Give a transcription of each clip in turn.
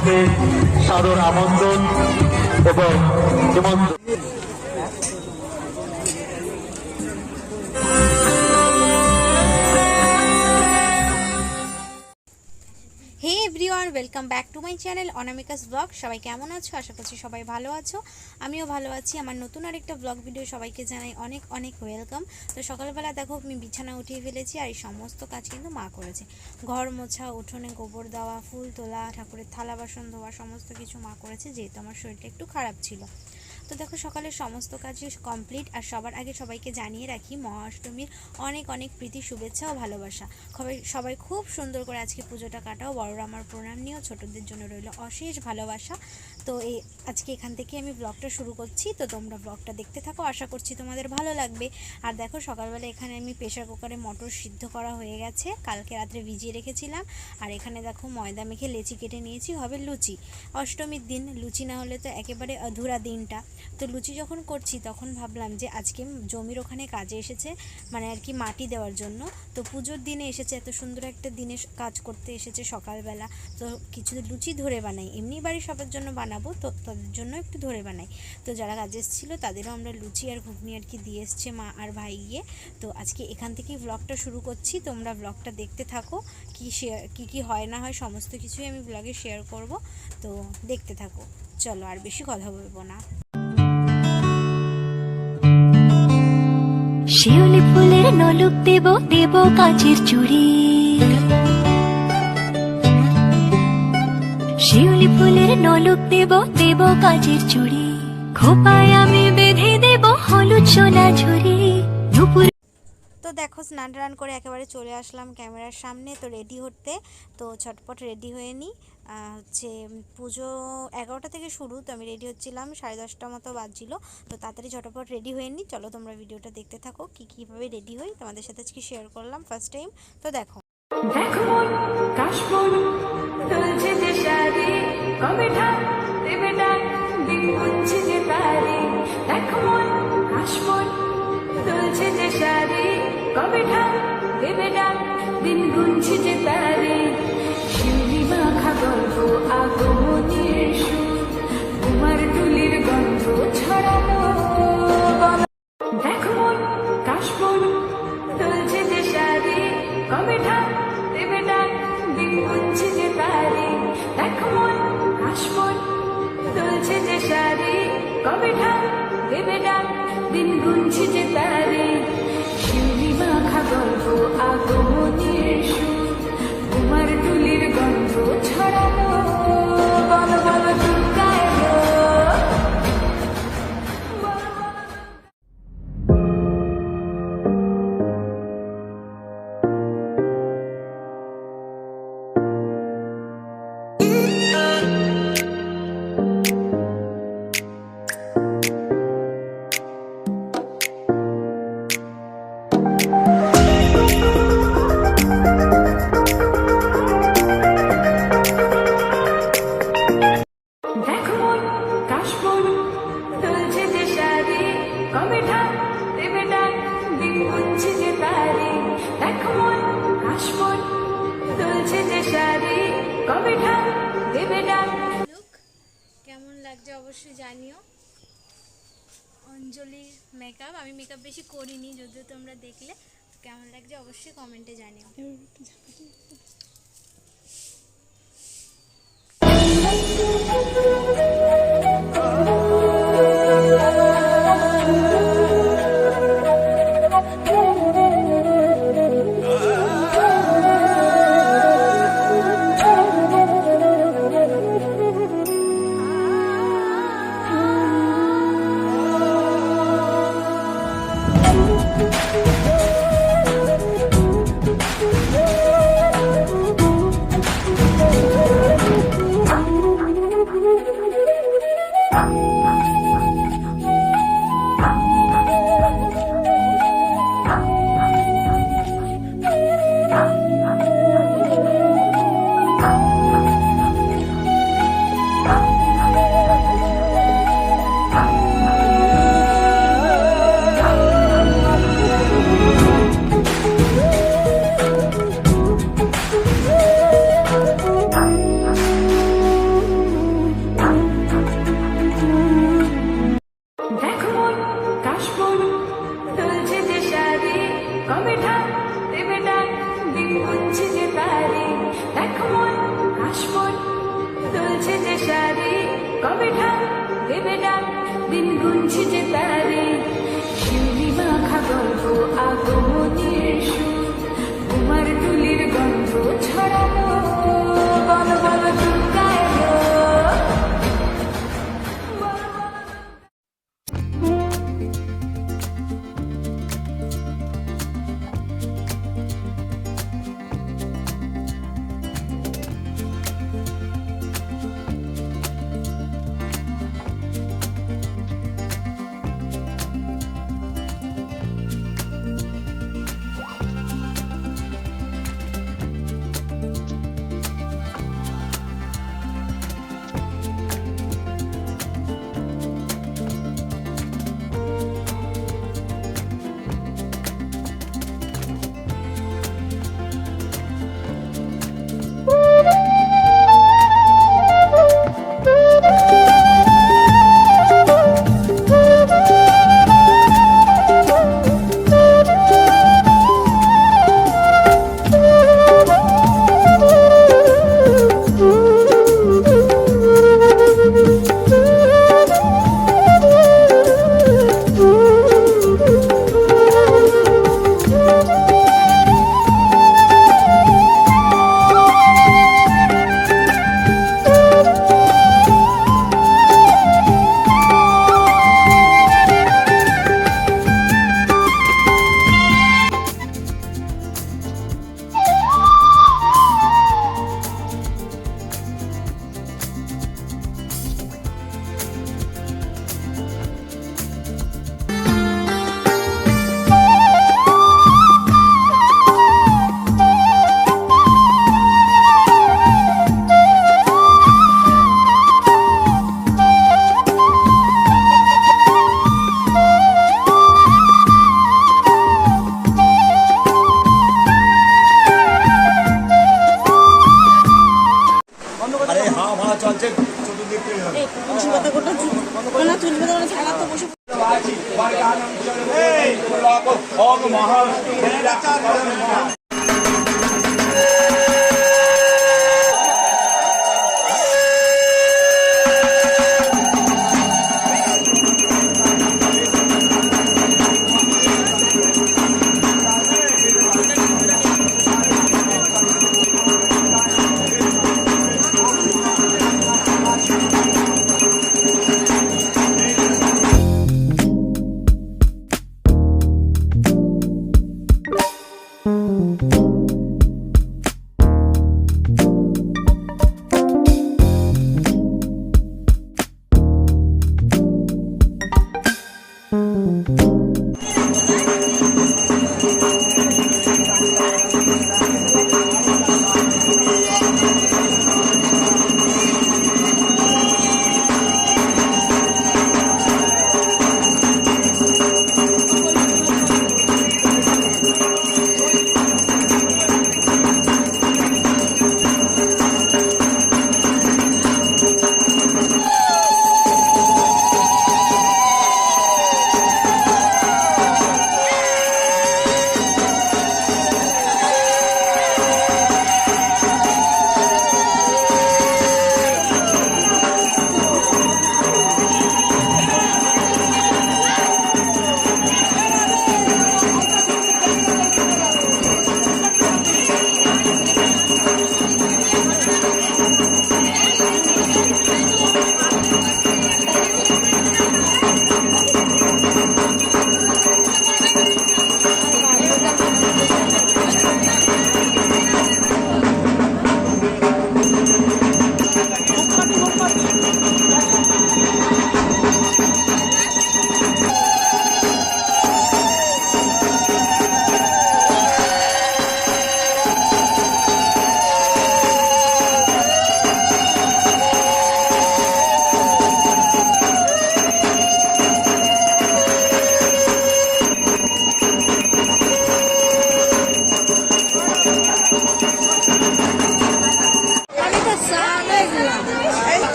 থেকে সাদর আমন্ত্রণ এবং নিমন্ত্রণ। Hey everyone, welcome back to my channel Anamika's blog. সবাই কেমন আছো? আশা করছি সবাই ভালো আছো, আমিও ভালো আছি। আমার নতুন আরেকটা ব্লগ ভিডিও সবাইকে জানাই অনেক অনেক ওয়েলকাম। তো সকালবেলা দেখো আমি বিছানা উঠিয়ে ফেলেছি, আর এই সমস্ত কাজ কিন্তু মা করেছে। ঘর মোছা, উঠোনে গোবর দেওয়া, ফুল তোলা, ঠাকুরের থালা বাসন ধোয়া, সমস্ত কিছু মা করেছে, যেহেতু আমার শরীরটা একটু খারাপ ছিল। তো দেখো সকালের সমস্ত কাজই কমপ্লিট। আর সবার আগে সবাইকে জানিয়ে রাখি মহাষ্টমীর অনেক অনেক প্রীতি, শুভেচ্ছা ও ভালোবাসা। সবাই খুব সুন্দর করে আজকে পুজোটা কাটাও। বড়রা আমার প্রণাম নিও, ছোটদের জন্য রইল অশেষ ভালোবাসা। তো আজকে এখান থেকে আমি ব্লগটা শুরু করছি। তো তোমরা ব্লগটা দেখতে থাকো, আশা করছি তোমাদের ভালো লাগবে। আর দেখো সকালবেলা এখানে আমি প্রেশার কুকারে মটর সিদ্ধ করা হয়ে গেছে, কালকে রাত্রে ভিজিয়ে রেখেছিলাম। আর এখানে দেখো ময়দা মেখে লেচি কেটে নিয়েছি, হবে লুচি। অষ্টমীর দিন লুচি না হলে তো একেবারে অধুরা দিনটা। তো লুচি যখন করছি তখন ভাবলাম যে আজকে জমির ওখানে কাজে এসেছে, মানে আর কি মাটি দেওয়ার জন্য। তো পুজোর দিনে এসেছে, এত সুন্দর একটা দিনে কাজ করতে এসেছে সকালবেলা। তো কিছু লুচি ধরে বানাই, এমনি বাড়ির সবার জন্য বানাবো, তো তাদের জন্য একটু ধরে বানাই। তো যারা কাজে এসেছিলো তাদেরও আমরা লুচি আর ঘুগনি আর কি দিয়ে এসছে মা আর ভাই গিয়ে। তো আজকে এখান থেকেই ব্লগটা শুরু করছি, তোমরা ব্লগটা দেখতে থাকো। কী হয় না হয় সমস্ত কিছুই আমি ব্লগে শেয়ার করব, তো দেখতে থাকো। চলো আর বেশি কথা বলবো না। শিউলি ফুলের নলুক দেব দেব কাচের চুড়ি, শিউলি ফুলের নলুক দেব দেব কাচের চুড়ি, খোপায় আমি বেঁধে দেব হলুদ সোনা ঝুড়ি। দুপুর তো দেখো স্নান টান করে একেবারে চলে আসলাম ক্যামেরার সামনে, তো রেডি হতে। তো ছটপট রেডি হয়ে নিই। হচ্ছে পুজো 11টা থেকে শুরু, তো আমি রেডি হচ্ছিলাম 10:30 মতো বাজছিল। তো তাড়াতাড়ি ঝটপট রেডি হয়ে নিই। চলো তোমরা ভিডিওটা দেখতে থাকো, কীভাবে রেডি হই তোমাদের সাথে আজকে শেয়ার করলাম ফার্স্ট টাইম। তো দেখো দেখো কাশবন তুলছে যে শাড়ি, কবে ঠাক দেবে ডাক দিন গুনছে যে তারি। দেখো কাশবন তুলছে যে শাড়ি, কবে ঠাক দেবে ডাক দিন গুনছে যে তারি। শিউলি মাখা গল্প আগমনের সুর, তোমার টুলির গন্ধ ছড়ানো। দেখো কাশবন তুলছে যে শাড়ি, কবে ঠাক দেবে ডাক দিন গুনছে যে তারি। দেখো কাশবন তুলছে যে শাড়ি, কবে ঠাক দেবে ডাক দিন গুনছে যে তারি। শিউলি মাখা গল্প আগমনের সুর, তোমার টুলির গন্ধ ছড়ানো। বলো বলো চুকায় গো। কেমন লাগছে অবশ্যই জানিও। অঞ্জলির মেকআপ, আমি মেকআপ বেশি করিনি, যদিও তোমরা দেখলে। কেমন লাগছে অবশ্যই কমেন্টে জানিও। মন কাশবন তুলছে যে শাড়ি কবে ঠাক দেবে ডাক দিন গুনছে যে তারি দেখো মন কাশবন তুলছে যে শাড়ি কবে ঠাক দেবে ডাক দিন গুনছে যে তারি শিউলি মাখা গল্প আগমনের সুর কুমার তুলির গন্ধ ছড়ানো বল বল দুর্গা এলো বল বল আরে হ্যাঁ ভাড়া চলছে চতুর্দিক থেকে হবে। এই, ওম মহা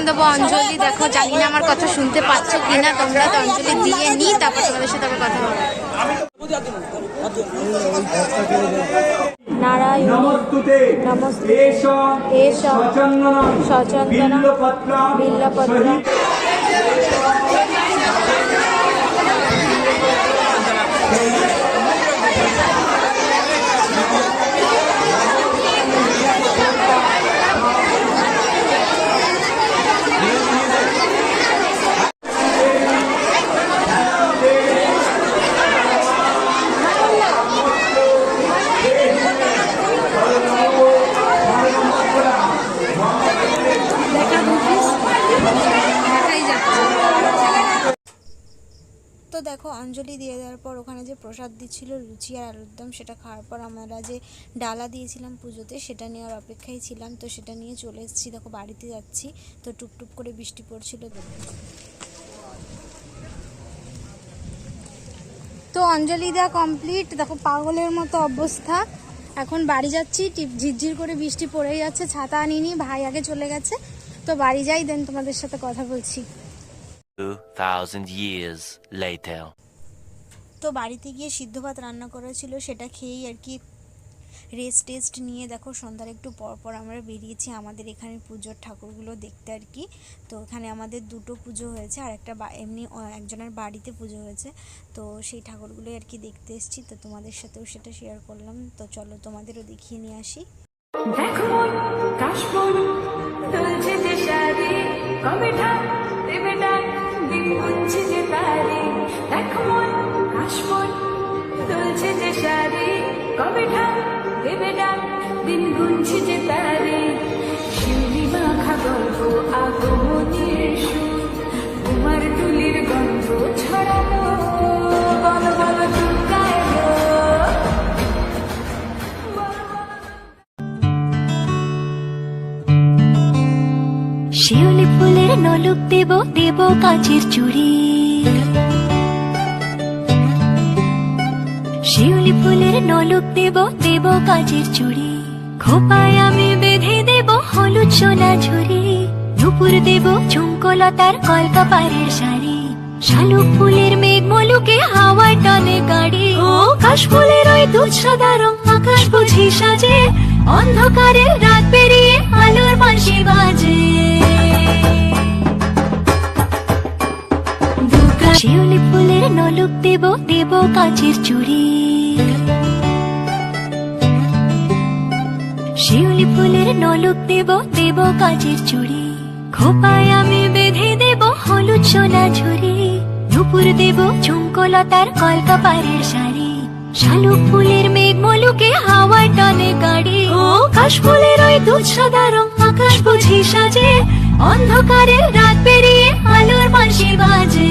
দেবো অঞ্জলি। দেখো জানি না আমার কথা শুনতে পাচ্ছ কিনা তোমরা, তো অঞ্জলি দিয়ে নিই তারপর তোমাদের সাথে আবার কথা হবে। নারায়ণ নমস্তুতে নমস্তে এষ এষ সচন্দনম সচন্দনম বিল্লপত্রম বিল্লপত্রম সহিত তো দেখো অঞ্জলি দিয়ে দেওয়ার পর ওখানে যে প্রসাদ দিচ্ছিল লুচি আর আলুর দম, সেটা খাওয়ার পর আমরা যে ডালা দিয়েছিলাম পুজোতে সেটা নেওয়ার অপেক্ষায় ছিলাম। তো সেটা নিয়ে চলে এসেছি, দেখো বাড়িতে যাচ্ছি। তো টুপটুপ করে বৃষ্টি পড়ছিল। তো অঞ্জলি দেওয়া কমপ্লিট, দেখো পাগলের মতো অবস্থা। এখন বাড়ি যাচ্ছি, ঝিরঝির করে বৃষ্টি পড়েই যাচ্ছে, ছাতা আনিনি, ভাই আগে চলে গেছে। তো বাড়ি যাই, দেন তোমাদের সাথে কথা বলছি। 2,000 years later. তো বাড়িতে গিয়ে সিদ্ধ ভাত রান্না করেছিল, সেটা খেয়েই আর কি টেস্ট নিয়ে দেখো সন্ধ্যার একটু পর পর আমরা বেরিয়েছি আমাদের এখানে পুজোর ঠাকুরগুলো দেখতে আর কি। তো এখানে আমাদের দুটো পুজো হয়েছে, আর একটা এমনি একজনের বাড়িতে পুজো হয়েছে। তো সেই ঠাকুরগুলোই আর কি দেখতে এসেছি। তো তোমাদের সাথেও সেটা শেয়ার করলাম। তো চলো তোমাদেরও দেখিয়ে নিয়ে আসি। দেখো মন কাশবন দুলছে যে শাড়ি, কবে ঠাক দেবে ডাক দিন গুনছে যে তারি। দেখো মন কাশবন দুলছে যে শাড়ি, কবে ঠাক দেবে ডাক দিন গুনছে যে তারি। শিউলি মাখা গল্প আগমনের সুর, তোমার তুলির গন্ধ ছড়ানো, বল বল দুর্গা এলো। শিউলি ফুলের নলুক দেব দেব কাচের চুড়ি, শিউলি ফুলের নলুক দেব দেব কাচের চুড়ি। খোপায় আমি বেঁধে দেব হলুদ সোনা ঝুড়ি, নুপুর দেব ঝুমকোলতার কলকাপাড়ের শাড়ি। শালুক ফুলের মেঘ মলুকে হাওয়ায় টানে গাড়ি, ও কাশ ফুলের ওই দুধ সাদা রং আকাশ বুঝি সাজে, অন্ধকারের রাত পেরিয়ে আলোর বাঁশি বাজে। শিউলি ফুলের নলুক দেব দেব কাচের চুড়ি, শিউলি ফুলের নলুক দেব দেব কাচের চুড়ি। খোপায় আমি বেঁধে দেব হলুদ সোনা ঝুড়ি, নুপুর দেব ঝুমকোলতার কলকাপাড়ের শাড়ি। শালুক ফুলের মেঘ মলুকে হাওয়ায় টানে গাড়ি, ও কাশ ফুলের ওই দুধ সাদা রং আকাশ বুঝি সাজে, অন্ধকারের রাত পেরিয়ে আলোর বাঁশি বাজে।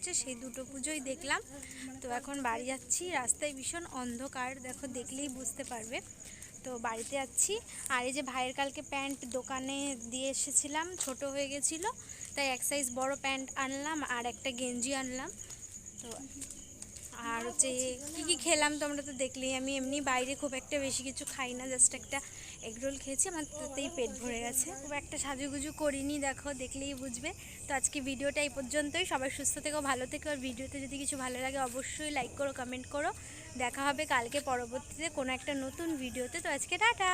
হচ্ছে, সেই দুটো পুজোই দেখলাম। তো এখন বাড়ি যাচ্ছি, রাস্তায় ভীষণ অন্ধকার, দেখো দেখলেই বুঝতে পারবে। তো বাড়িতে যাচ্ছি। আর এই যে ভাইয়ের কালকে প্যান্ট দোকানে দিয়ে এসেছিলাম, ছোট হয়ে গেছিলো, তাই এক সাইজ বড় প্যান্ট আনলাম আর একটা গেঞ্জি আনলাম। তো আর হচ্ছে কী কী খেলাম তোমরা তো দেখলেই। আমি এমনি বাইরে খুব একটা বেশি কিছু খাই না, জাস্ট একটা এগরোল খেয়েছি, আমার তাতেই পেট ভরে গেছে। খুব একটা সাজুগুজু করিনি, দেখো দেখলেই বুঝবে। তো আজকে ভিডিওটা এই পর্যন্তই। সবাই সুস্থ থেকো, ভালো থেকো। আর ভিডিওতে যদি কিছু ভালো লাগে অবশ্যই লাইক করো, কমেন্ট করো। দেখা হবে কালকে পরবর্তীতে কোনো একটা নতুন ভিডিওতে। তো আজকে টাটা।